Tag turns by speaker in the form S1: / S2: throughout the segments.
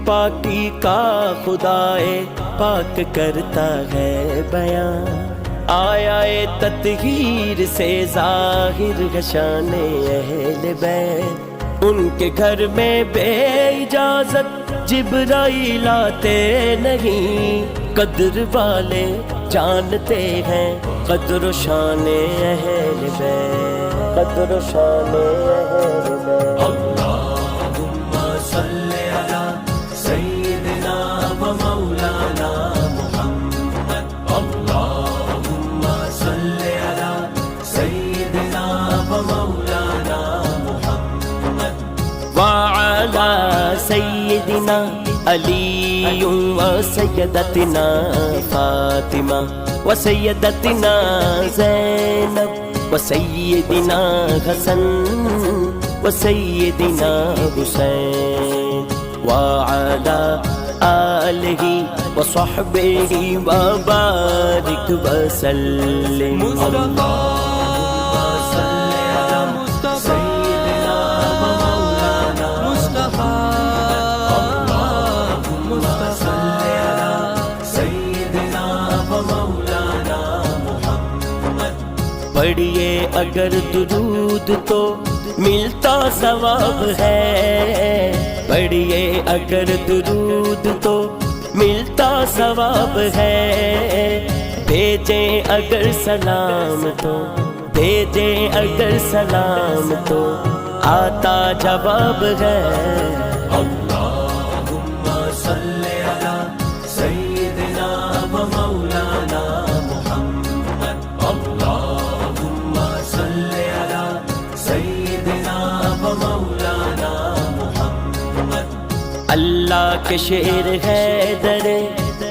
S1: پاکی کا خدائے پاک کرتا ہے بیان، آیا تطہیر سے ظاہر ہے شان اہل بیت، ان کے گھر میں بے اجازت جبرائیل آتے نہیں، قدر والے جانتے ہیں قدر و شان اہل بیت، قدر و شان اہل بیت۔
S2: اللہم صلی علی سیدنا و مولانا محمد، اللہم صلی علی سیدنا و مولانا محمد،
S1: وعلى سيدنا علي وسيدتنا فاطمة وسيدتنا زينب وسيدنا حسن وسيدنا حسين وعلى آله وصحبه وبارك وسلم۔ پڑھیے اگر درود تو ملتا ثواب ہے، پڑھیے اگر درود تو ملتا ثواب ہے، بھیجیں اگر سلام تو بھیجیں اگر سلام تو آتا جواب ہے۔
S2: اللہم صلی علی سیدنا و مولانا محمد، اللہم صلی علی سیدنا و مولانا محمد۔
S1: اللہ کے شعر حیدر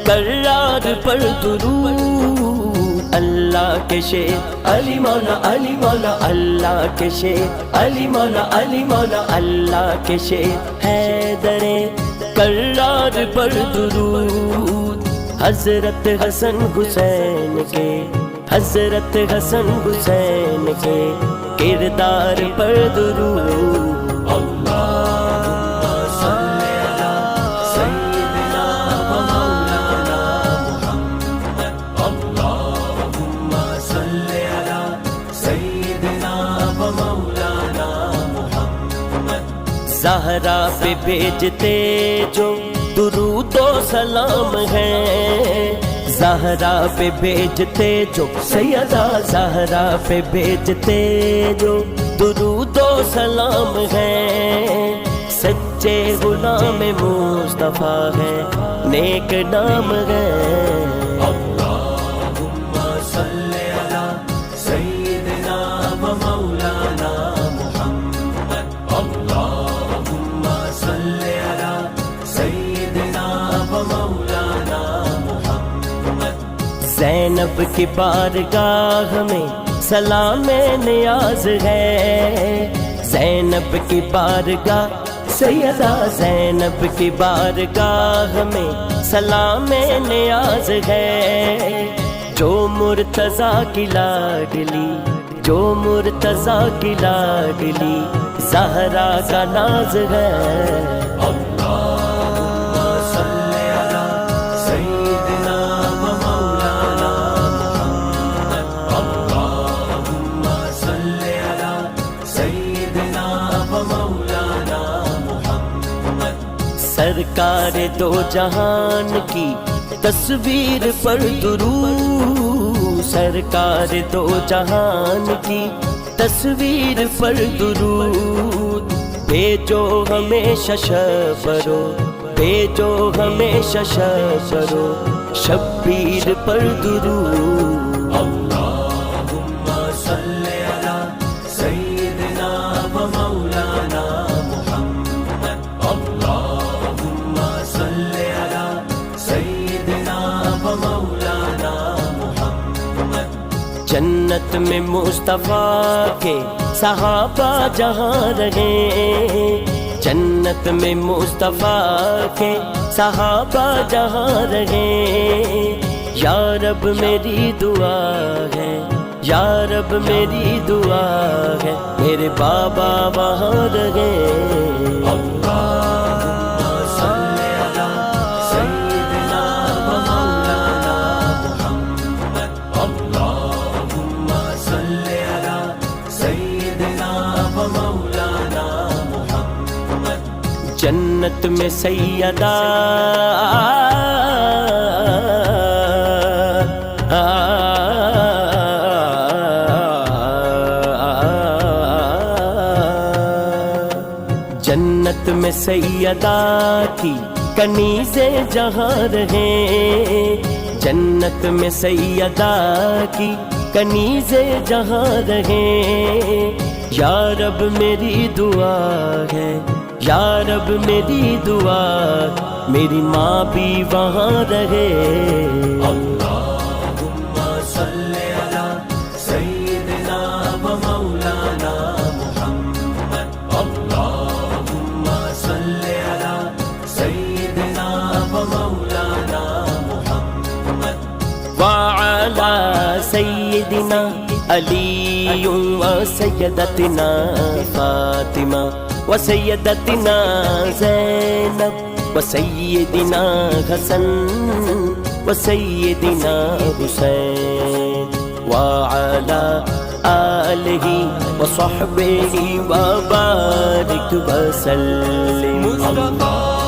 S1: کرار پر درود، اللہ کے شعر علی مولا علی مولا، اللہ کے شعر علی مولا علی مولا، اللہ کے شعر حیدر کرار پر درود، حضرت حسن حسین کے حضرت حسن حسین کے کردار پر درود۔
S2: اللہم صلی علی سیدنا و مولانا محمد، اللہم صلی علی سیدنا و مولانا محمد۔
S1: زہرا پہ بھیجتے جو درود و سلام ہے، زہرا پہ بھیجتے جو سیدہ زہرا پہ بھیجتے جو درود و سلام ہے، سچے غلام مصطفیٰ ہے نیک نام ہے۔
S2: اللہم صلی علی سیدنا و مولانا محمد، اللہم صلی علی سیدنا و مولانا محمد۔
S1: زینب کی بارگاہ میں سلام نیاز ہے، زینب کی بارگاہ سیدہ زینب کی بارگاہ میں سلام نیاز ہے، جو مرتضیٰ کی لاڈلی جو مرتضیٰ کی لاڈلی زہرا کا ناز ہے۔
S2: اللہم صلی علی سیدنا و مولانا محمد، اللہم صلی علی سیدنا و مولانا محمد۔
S1: سرکار دو جہان کی تصویر پر درود، سرکار دو جہان کی تصویر پر درود، بھیجو ہمیشہ شبرو بھیجو ہمیشہ شبرو شبیر پر درود۔
S2: اللہم صلی علی سیدنا و مولانا محمد، اللہم صلی علی سیدنا و مولانا محمد۔
S1: جنت میں مصطفیٰ کے صحابہ جہاں رہے، جنت میں مصطفیٰ کے صحابہ جہاں رہے، یا رب میری دعا ہے یا رب میری دعا ہے میرے بابا وہاں رہے۔
S2: اللہم صلی
S1: جنت میں سیدہ جنت میں سیدہ کی کنیزیں جہاں رہیں، جنت میں سیدہ کی کنیزیں جہاں رہیں، یا رب میری دعا ہے، یا رب میری دعا میری ماں بھی وہاں رہے۔
S2: اللہم صلی علی سیدنا و مولانا محمد، اللہم صلی علی سیدنا و مولانا محمد،
S1: وعلى سيدنا علي وسيدتنا فاطمة وسيدتنا زينب وسيدنا حسن وسيدنا حسين وعلى آله وصحبه وبارك وسلم۔
S2: مصطفیٰ